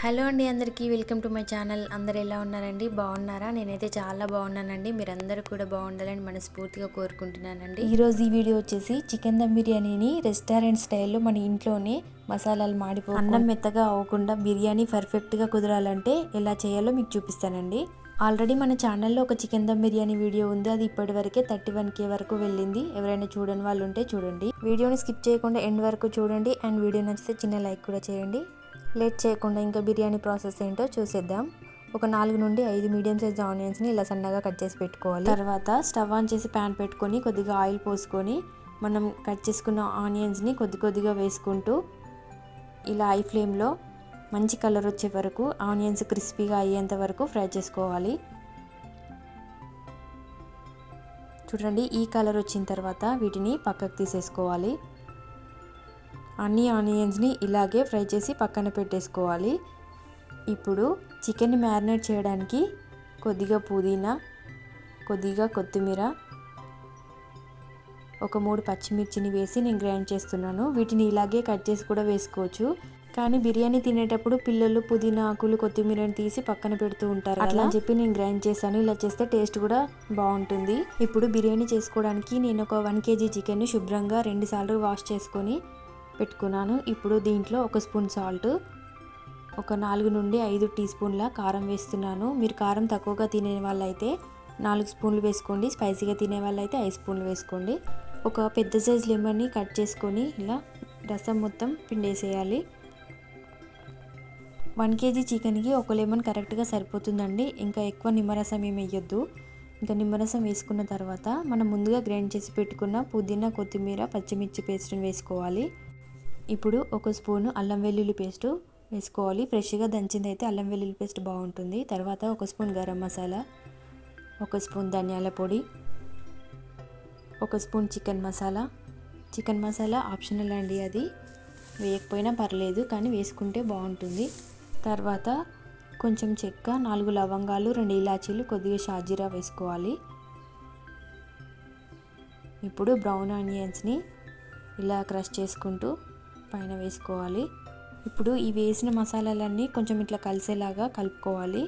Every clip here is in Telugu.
హలో అండి, అందరికీ వెల్కమ్ టు మై ఛానల్. అందరు ఎలా ఉన్నారండి? బాగున్నారా? నేనైతే చాలా బాగున్నానండి. మీరందరూ కూడా బాగుండాలని మనస్ఫూర్తిగా కోరుకుంటున్నానండి. ఈరోజు ఈ వీడియో వచ్చేసి చికెన్ దమ్ బిర్యానీని రెస్టారెంట్ స్టైల్లో మన ఇంట్లోనే మసాలాలు మాడిపో అన్నం మెత్తగా అవ్వకుండా బిర్యానీ పర్ఫెక్ట్గా కుదరాలంటే ఎలా చేయాలో మీకు చూపిస్తానండి. ఆల్రెడీ మన ఛానల్లో ఒక చికెన్ దమ్ బిర్యానీ వీడియో ఉంది. అది ఇప్పటి వరకే 31K వరకు వెళ్ళింది. ఎవరైనా చూడని వాళ్ళు ఉంటే చూడండి. వీడియోని స్కిప్ చేయకుండా ఎండ్ వరకు చూడండి. అండ్ వీడియో నచ్చితే చిన్న లైక్ కూడా చేయండి. లేట్ చేయకుండా ఇంకా బిర్యానీ ప్రాసెస్ ఏంటో చూసేద్దాం. ఒక 4 నుండి 5 మీడియం సైజ్ ఆనియన్స్ని ఇలా సన్నగా కట్ చేసి పెట్టుకోవాలి. తర్వాత స్టవ్ ఆన్ చేసి ప్యాన్ పెట్టుకొని కొద్దిగా ఆయిల్ పోసుకొని మనం కట్ చేసుకున్న ఆనియన్స్ని కొద్దిగా వేసుకుంటూ ఇలా హై ఫ్లేమ్లో మంచి కలర్ వచ్చే వరకు ఆనియన్స్ క్రిస్పీగా అయ్యేంత వరకు ఫ్రై చేసుకోవాలి. చూడండి, ఈ కలర్ వచ్చిన తర్వాత వీటిని పక్కకు తీసేసుకోవాలి. అన్ని ఆనియన్స్ని ఇలాగే ఫ్రై చేసి పక్కన పెట్టేసుకోవాలి. ఇప్పుడు చికెన్ని మ్యారినేట్ చేయడానికి కొద్దిగా పుదీనా, కొద్దిగా కొత్తిమీర, ఒక 3 పచ్చిమిర్చిని వేసి నేను గ్రైండ్ చేస్తున్నాను. వీటిని ఇలాగే కట్ చేసి కూడా వేసుకోవచ్చు. కానీ బిర్యానీ తినేటప్పుడు పిల్లలు పుదీనా ఆకులు కొత్తిమీరని తీసి పక్కన పెడుతూ ఉంటారు. అట్లా అని చెప్పి నేను గ్రైండ్ చేశాను. ఇలా చేస్తే టేస్ట్ కూడా బాగుంటుంది. ఇప్పుడు బిర్యానీ చేసుకోవడానికి నేను ఒక 1 kg చికెన్ని శుభ్రంగా 2 సార్లు వాష్ చేసుకొని పెట్టుకున్నాను. ఇప్పుడు దీంట్లో 1 స్పూన్ సాల్ట్, ఒక 4 నుండి 5 టీ స్పూన్ల కారం వేస్తున్నాను. మీరు కారం తక్కువగా తినే వాళ్ళైతే 4 స్పూన్లు వేసుకోండి. స్పైసీగా తినే వాళ్ళైతే 5 స్పూన్లు వేసుకోండి. ఒక పెద్ద సైజ్ లెమన్ని కట్ చేసుకొని ఇలా రసం మొత్తం పిండేసేయాలి. 1 kg చికెన్కి ఒక లెమన్ కరెక్ట్గా సరిపోతుందండి. ఇంకా ఎక్కువ నిమ్మరసం ఏమి వేయొద్దు. ఇంకా నిమ్మరసం వేసుకున్న తర్వాత మనం ముందుగా గ్రైండ్ చేసి పెట్టుకున్న పుదీనా, కొత్తిమీర, పచ్చిమిర్చి పేస్ట్ని వేసుకోవాలి. ఇప్పుడు 1 స్పూను అల్లం వెల్లుల్లి పేస్ట్ వేసుకోవాలి. ఫ్రెష్గా దంచింది అయితే అల్లం వెల్లుల్లి పేస్ట్ బాగుంటుంది. తర్వాత 1 స్పూన్ గరం మసాలా, 1 స్పూన్ ధనియాల పొడి, 1 spoon chicken masala. Chicken masala optional అండి, అది వేయకపోయినా పర్లేదు, కానీ వేసుకుంటే బాగుంటుంది. తర్వాత కొంచెం చెక్క, 4 లవంగాలు, 2 ఇలాచీలు, కొద్దిగా షాజీరా వేసుకోవాలి. ఇప్పుడు బ్రౌన్ ఆనియన్స్ని ఇలా క్రష్ చేసుకుంటూ పైన వేసుకోవాలి. ఇప్పుడు ఈ వేసిన మసాలాలన్నీ కొంచెం ఇట్లా కలిసేలాగా కలుపుకోవాలి.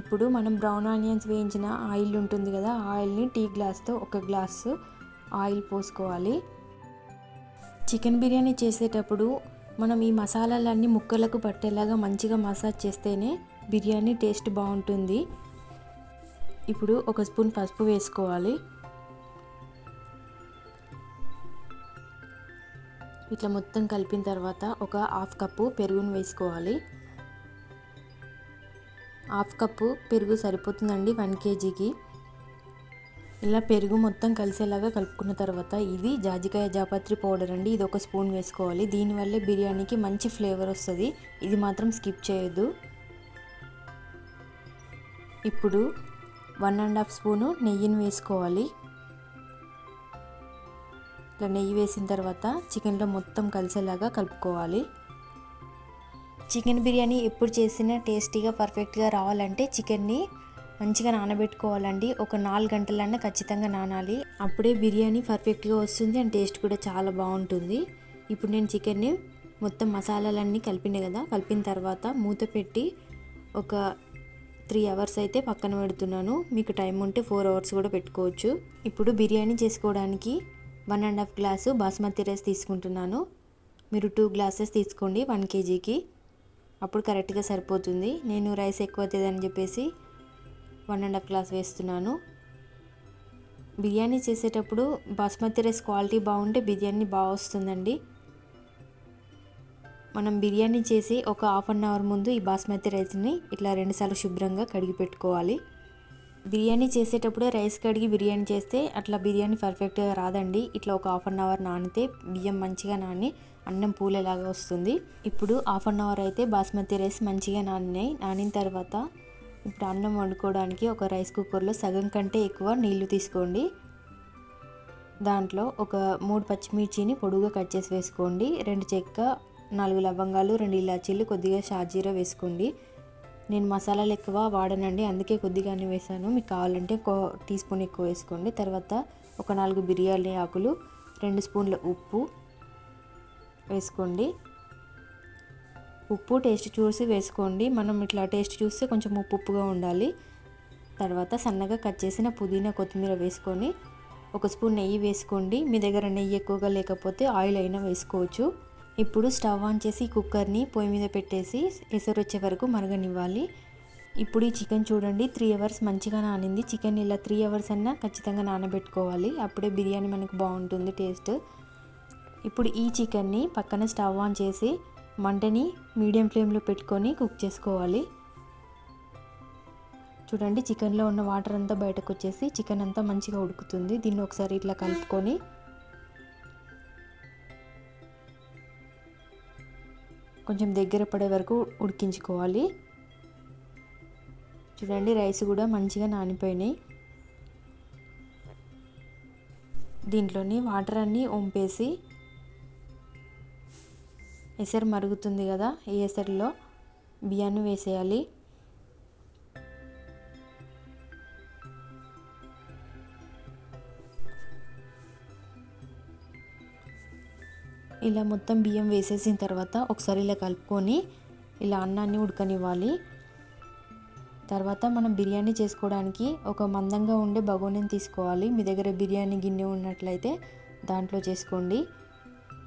ఇప్పుడు మనం బ్రౌన్ ఆనియన్స్ వేయించిన ఆయిల్ ఉంటుంది కదా, ఆ ఆయిల్ని టీ గ్లాస్తో 1 గ్లాసు ఆయిల్ పోసుకోవాలి. చికెన్ బిర్యానీ చేసేటప్పుడు మనం ఈ మసాలాలన్నీ ముక్కలకు పట్టేలాగా మంచిగా మసాజ్ చేస్తేనే బిర్యానీ టేస్ట్ బాగుంటుంది. ఇప్పుడు 1 స్పూన్ పసుపు వేసుకోవాలి. ఇట్లా మొత్తం కలిపిన తర్వాత ఒక 1/2 కప్పు పెరుగును వేసుకోవాలి. 1/2 కప్పు పెరుగు సరిపోతుందండి 1 kgకి. ఇలా పెరుగు మొత్తం కలిసేలాగా కలుపుకున్న తర్వాత ఇది జాజికాయ జాపత్రి పౌడర్ అండి, ఇది 1 స్పూన్ వేసుకోవాలి. దీనివల్లే బిర్యానీకి మంచి ఫ్లేవర్ వస్తుంది. ఇది మాత్రం స్కిప్ చేయొద్దు. ఇప్పుడు 1.5 స్పూను నెయ్యిని వేసుకోవాలి. ఇట్లా నెయ్యి వేసిన తర్వాత చికెన్లో మొత్తం కలిసేలాగా కలుపుకోవాలి. చికెన్ బిర్యానీ ఎప్పుడు చేసినా టేస్టీగా పర్ఫెక్ట్గా రావాలంటే చికెన్ని మంచిగా నానబెట్టుకోవాలండి. ఒక 4 గంటలన్నా ఖచ్చితంగా నానాలి. అప్పుడే బిర్యానీ పర్ఫెక్ట్గా వస్తుంది అండ్ టేస్ట్ కూడా చాలా బాగుంటుంది. ఇప్పుడు నేను చికెన్ని మొత్తం మసాలాలన్నీ కలిపిన కదా, కలిపిన తర్వాత మూత పెట్టి ఒక 3 అవర్స్ అయితే పక్కన పెడుతున్నాను. మీకు టైం ఉంటే 4 అవర్స్ కూడా పెట్టుకోవచ్చు. ఇప్పుడు బిర్యానీ చేసుకోవడానికి 1.5 గ్లాసు బాస్మతి రైస్ తీసుకుంటున్నాను. మీరు 2 గ్లాసెస్ తీసుకోండి 1 kgకి, అప్పుడు కరెక్ట్గా సరిపోతుంది. నేను రైస్ ఎక్కువ అవుతుందని చెప్పేసి 1.5 గ్లాస్ వేస్తున్నాను. బిర్యానీ చేసేటప్పుడు బాస్మతి రైస్ క్వాలిటీ బాగుంటే బిర్యానీ బాగా వస్తుందండి. మనం బిర్యానీ చేసి ఒక 1/2 అవర్ ముందు ఈ బాస్మతి రైస్ని ఇట్లా 2 సార్లు శుభ్రంగా కడిగి పెట్టుకోవాలి. బిర్యానీ చేసేటప్పుడే రైస్ కడిగి బిర్యానీ చేస్తే అట్లా బిర్యానీ పర్ఫెక్ట్గా రాదండి. ఇట్లా ఒక 1/2 అవర్ నానితే బియ్యం మంచిగా నాని అన్నం పూలేలాగా వస్తుంది. ఇప్పుడు 1/2 అవర్ అయితే బాస్మతి రైస్ మంచిగా నానిన తర్వాత ఇప్పుడు అన్నం వండుకోవడానికి ఒక రైస్ కుక్కర్లో సగం కంటే ఎక్కువ నీళ్లు తీసుకోండి. దాంట్లో ఒక 3 పచ్చిమిర్చిని పొడుగా కట్ చేసి వేసుకోండి. 2 చెక్క, 4 లవంగాలు, 2 ఇలాచీలు, కొద్దిగా షాజీరా వేసుకోండి. నేను మసాలాలు ఎక్కువ వాడనండి, అందుకే కొద్దిగానే వేసాను. మీకు కావాలంటే 1 టీ స్పూన్ ఎక్కువ వేసుకోండి. తర్వాత ఒక 4 బిర్యానీ ఆకులు, 2 స్పూన్ల ఉప్పు వేసుకోండి. ఉప్పు టేస్ట్ చూసి వేసుకోండి. మనం ఇట్లా టేస్ట్ చూస్తే కొంచెం ఉప్పుగా ఉండాలి. తర్వాత సన్నగా కట్ చేసిన పుదీనా కొత్తిమీర వేసుకొని 1 స్పూన్ నెయ్యి వేసుకోండి. మీ దగ్గర నెయ్యి ఎక్కువగా లేకపోతే ఆయిల్ అయినా వేసుకోవచ్చు. ఇప్పుడు స్టవ్ ఆన్ చేసి కుక్కర్ని పొయ్యి మీద పెట్టేసి ఎసరు వచ్చే వరకు మరగనివ్వాలి. ఇప్పుడు ఈ చికెన్ చూడండి 3 అవర్స్ మంచిగా నానింది. చికెన్ ఇలా 3 అవర్స్ అన్నా ఖచ్చితంగా నానబెట్టుకోవాలి. అప్పుడే బిర్యానీ మనకు బాగుంటుంది టేస్ట్. ఇప్పుడు ఈ చికెన్ని పక్కన స్టవ్ ఆన్ చేసి మంటని మీడియం ఫ్లేమ్లో పెట్టుకొని కుక్ చేసుకోవాలి. చూడండి చికెన్లో ఉన్న వాటర్ అంతా బయటకు వచ్చేసి చికెన్ అంతా మంచిగా ఉడుకుతుంది. దీన్ని ఒకసారి ఇట్లా కలుపుకొని కొంచెం దగ్గర పడే వరకు ఉడికించుకోవాలి. చూడండి రైస్ కూడా మంచిగా నానిపోయినాయి. దీంట్లోని వాటర్ అన్నీ వంపేసి ఎసరు మరుగుతుంది కదా, ఈ ఎసరులో బియ్యాన్ని వేసేయాలి. ఇలా మొత్తం బియ్యం వేసేసిన తర్వాత ఒకసారి ఇలా కలుపుకొని ఇలా అన్నాన్ని ఉడకనివ్వాలి. తర్వాత మనం బిర్యానీ చేసుకోవడానికి ఒక మందంగా ఉండే బగోనీని తీసుకోవాలి. మీ దగ్గర బిర్యానీ గిన్నె ఉన్నట్లయితే దాంట్లో చేసుకోండి.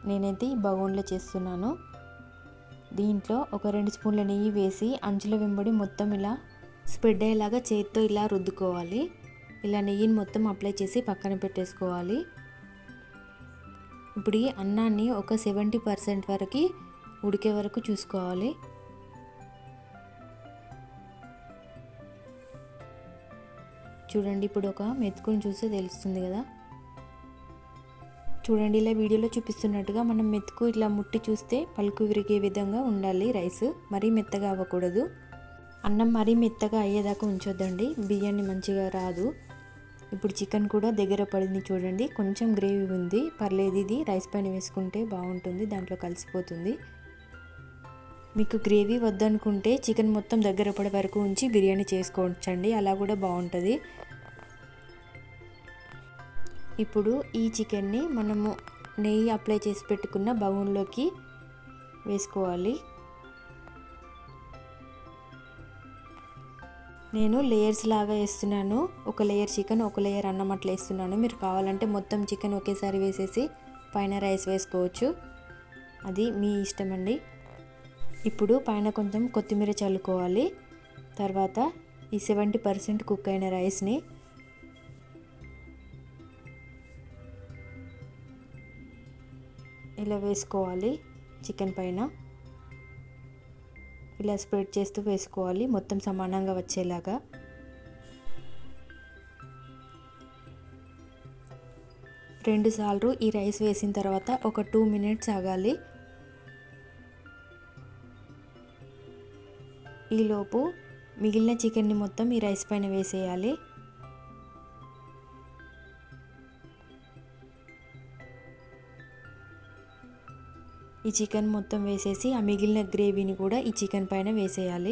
నేనైతే ఈ బగోన్లో చేస్తున్నాను. దీంట్లో ఒక 2 స్పూన్ల నెయ్యి వేసి అంచుల వెంబడి మొత్తం ఇలా స్ప్రెడ్ అయ్యేలాగా చేతితో ఇలా రుద్దుకోవాలి. ఇలా నెయ్యిని మొత్తం అప్లై చేసి పక్కన పెట్టేసుకోవాలి. ఇప్పుడు ఈ అన్నాన్ని ఒక 70% వరకు ఉడికే వరకు చూసుకోవాలి. చూడండి ఇప్పుడు ఒక మెతుకుని చూస్తే తెలుస్తుంది కదా. చూడండి ఇలా వీడియోలో చూపిస్తున్నట్టుగా మనం మెతుకు ఇట్లా ముట్టి చూస్తే పలుకు విరిగే విధంగా ఉండాలి. రైస్ మరీ మెత్తగా అవ్వకూడదు. అన్నం మరీ మెత్తగా అయ్యేదాకా ఉంచొద్దండి, బిర్యానీ మంచిగా రాదు. ఇప్పుడు చికెన్ కూడా దగ్గర పడింది చూడండి, కొంచెం గ్రేవీ ఉంది, పర్లేదు. ఇది రైస్ పైన వేసుకుంటే బాగుంటుంది, దాంట్లో కలిసిపోతుంది. మీకు గ్రేవీ వద్దనుకుంటే చికెన్ మొత్తం దగ్గర పడే వరకు ఉంచి బిర్యానీ చేసుకోవచ్చండి, అలా కూడా బాగుంటుంది. ఇప్పుడు ఈ చికెన్ని మనము నెయ్యి అప్లై చేసి పెట్టుకున్న బగోన్లోకి వేసుకోవాలి. నేను లేయర్స్ లాగా వేస్తున్నాను. ఒక లేయర్ చికెన్, ఒక లేయర్ అన్నం అట్లా వేస్తున్నాను. మీరు కావాలంటే మొత్తం చికెన్ ఒకేసారి వేసేసి పైన రైస్ వేసుకోవచ్చు, అది మీ ఇష్టం అండి. ఇప్పుడు పైన కొంచెం కొత్తిమీర చల్లుకోవాలి. తర్వాత ఈ 70% కుక్ అయిన రైస్ని ఇలా వేసుకోవాలి. చికెన్ పైన ఇలా స్ప్రెడ్ చేస్తూ వేసుకోవాలి, మొత్తం సమానంగా వచ్చేలాగా. రెండుసార్లు ఈ రైస్ వేసిన తర్వాత ఒక 2 మినిట్స్ ఆగాలి. ఈలోపు మిగిలిన చికెన్ని మొత్తం ఈ రైస్ పైన వేసేయాలి. ఈ చికెన్ మొత్తం వేసేసి ఆ మిగిలిన గ్రేవీని కూడా ఈ చికెన్ పైన వేసేయాలి.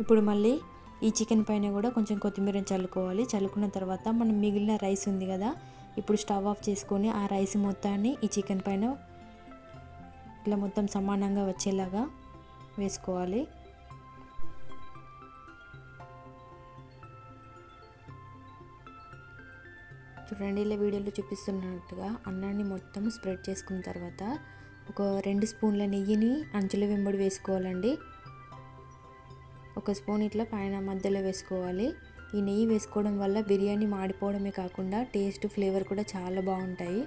ఇప్పుడు మళ్ళీ ఈ చికెన్ పైన కూడా కొంచెం కొత్తిమీరని చల్లుకోవాలి. చల్లుకున్న తర్వాత మనం మిగిలిన రైస్ ఉంది కదా, ఇప్పుడు స్టవ్ ఆఫ్ చేసుకొని ఆ రైస్ మొత్తాన్ని ఈ చికెన్ పైన ఇలా మొత్తం సమానంగా వచ్చేలాగా వేసుకోవాలి. చూడండి ఇలా వీడియోలో చూపిస్తున్నట్టుగా అన్నాన్ని మొత్తం స్ప్రెడ్ చేసుకున్న తర్వాత ఒక 2 స్పూన్ల నెయ్యిని అంచుల వెంబడి వేసుకోవాలండి. 1 స్పూన్ ఇట్లా పైన మధ్యలో వేసుకోవాలి. ఈ నెయ్యి వేసుకోవడం వల్ల బిర్యానీ మాడిపోవడమే కాకుండా టేస్ట్, ఫ్లేవర్ కూడా చాలా బాగుంటాయి.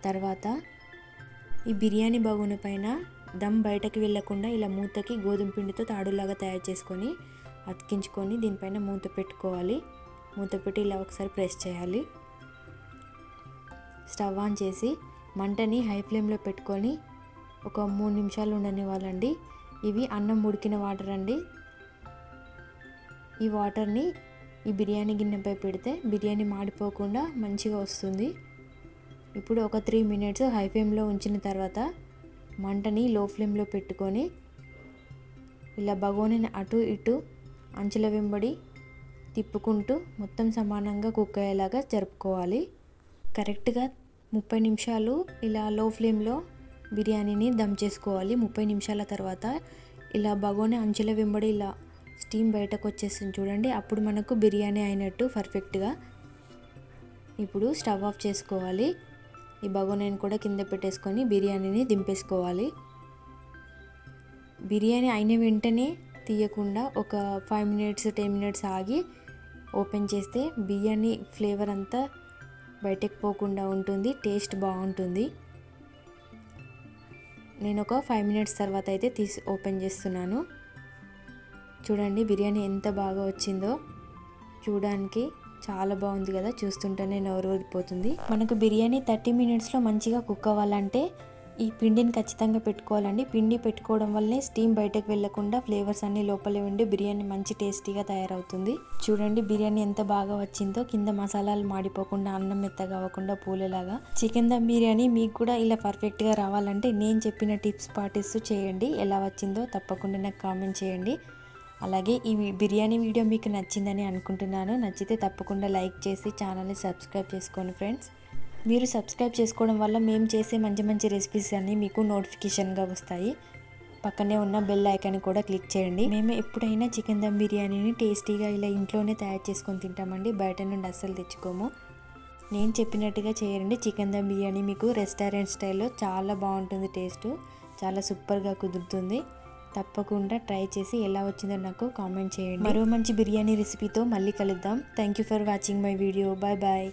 తర్వాత ఈ బిర్యానీ బగోని పైన దమ్ బయటకు వెళ్ళకుండా ఇలా మూతకి గోధుమ పిండితో తాడులాగా తయారు చేసుకొని అతికించుకొని దీనిపైన మూత పెట్టుకోవాలి. మూత పెట్టి ఇలా ఒకసారి ప్రెస్ చేయాలి. స్టవ్ ఆన్ చేసి మంటని హై ఫ్లేమ్లో పెట్టుకొని ఒక 3 నిమిషాలు ఉండనివ్వాలండి. ఇవి అన్నం ఉడికిన వాటర్ అండి. ఈ వాటర్ని ఈ బిర్యానీ గిన్నెపై పెడితే బిర్యానీ మాడిపోకుండా మంచిగా వస్తుంది. ఇప్పుడు ఒక 3 మినిట్స్ హై ఫ్లేమ్లో ఉంచిన తర్వాత మంటని లో ఫ్లేమ్లో పెట్టుకొని ఇలా బగోనీని అటు ఇటు అంచుల వెంబడి తిప్పుకుంటూ మొత్తం సమానంగా కుక్ అయ్యేలాగా జరుపుకోవాలి. కరెక్ట్గా 30 నిమిషాలు ఇలా లో ఫ్లేమ్లో బిర్యానీని దమ్ చేసుకోవాలి. 30 నిమిషాల తర్వాత ఇలా బగోని అంచుల వెంబడి ఇలా స్టీమ్ బయటకు వచ్చేస్తుంది చూడండి. అప్పుడు మనకు బిర్యానీ అయినట్టు పర్ఫెక్ట్గా. ఇప్పుడు స్టవ్ ఆఫ్ చేసుకోవాలి. ఈ బగోనీని కూడా కింద పెట్టేసుకొని బిర్యానీని దింపేసుకోవాలి. బిర్యానీ అయిన వెంటనే తీయకుండా ఒక 5 మినిట్స్ 10 మినిట్స్ ఆగి ఓపెన్ చేస్తే బిర్యానీ ఫ్లేవర్ అంతా బయటకు పోకుండా ఉంటుంది, టేస్ట్ బాగుంటుంది. నేను ఒక 5 మినిట్స్ తర్వాత అయితే ఓపెన్ చేస్తున్నాను. చూడండి బిర్యానీ ఎంత బాగా వచ్చిందో. చూడడానికి చాలా బాగుంది కదా, చూస్తుంటేనే నోరు ఊరిపోతుంది. మనకు బిర్యానీ 30 మినిట్స్లో మంచిగా కుక్ అవ్వాలంటే ఈ పిండిని ఖచ్చితంగా పెట్టుకోవాలండి. పిండి పెట్టుకోవడం వల్లే స్టీమ్ బయటకు వెళ్లకుండా ఫ్లేవర్స్ అన్ని లోపలే ఉండి బిర్యానీ మంచి టేస్టీగా తయారవుతుంది. చూడండి బిర్యానీ ఎంత బాగా వచ్చిందో. కింద మసాలాలు మాడిపోకుండా, అన్నం మెత్తగా అవ్వకుండా పూలలాగా. చికెన్ దమ్ బిర్యానీ మీకు కూడా ఇలా పర్ఫెక్ట్గా రావాలంటే నేను చెప్పిన టిప్స్ పాటిస్తూ చేయండి. ఎలా వచ్చిందో తప్పకుండా నాకు కామెంట్ చేయండి. అలాగే ఈ బిర్యానీ వీడియో మీకు నచ్చిందని అనుకుంటున్నాను. నచ్చితే తప్పకుండా లైక్ చేసి ఛానల్ని సబ్స్క్రైబ్ చేసుకోండి ఫ్రెండ్స్. మీరు సబ్స్క్రైబ్ చేసుకోవడం వల్ల మేము చేసే మంచి మంచి రెసిపీస్ అన్నీ మీకు నోటిఫికేషన్గా వస్తాయి. పక్కనే ఉన్న బెల్ ఐకాన్ కూడా క్లిక్ చేయండి. మేము ఎప్పుడైనా చికెన్ దమ్ బిర్యానీని టేస్టీగా ఇలా ఇంట్లోనే తయారు చేసుకొని తింటామండి. బయట నుండి అస్సలు తెచ్చుకోము. నేను చెప్పినట్టుగా చేయండి. చికెన్ దమ్ బిర్యానీ మీకు రెస్టారెంట్ స్టైల్లో చాలా బాగుంటుంది. టేస్ట్ చాలా సూపర్గా కుదురుతుంది. తప్పకుండా ట్రై చేసి ఎలా వచ్చిందో నాకు కామెంట్ చేయండి. మరో మంచి బిర్యానీ రెసిపీతో మళ్ళీ కలుద్దాం. Thank you for watching my video. Bye bye.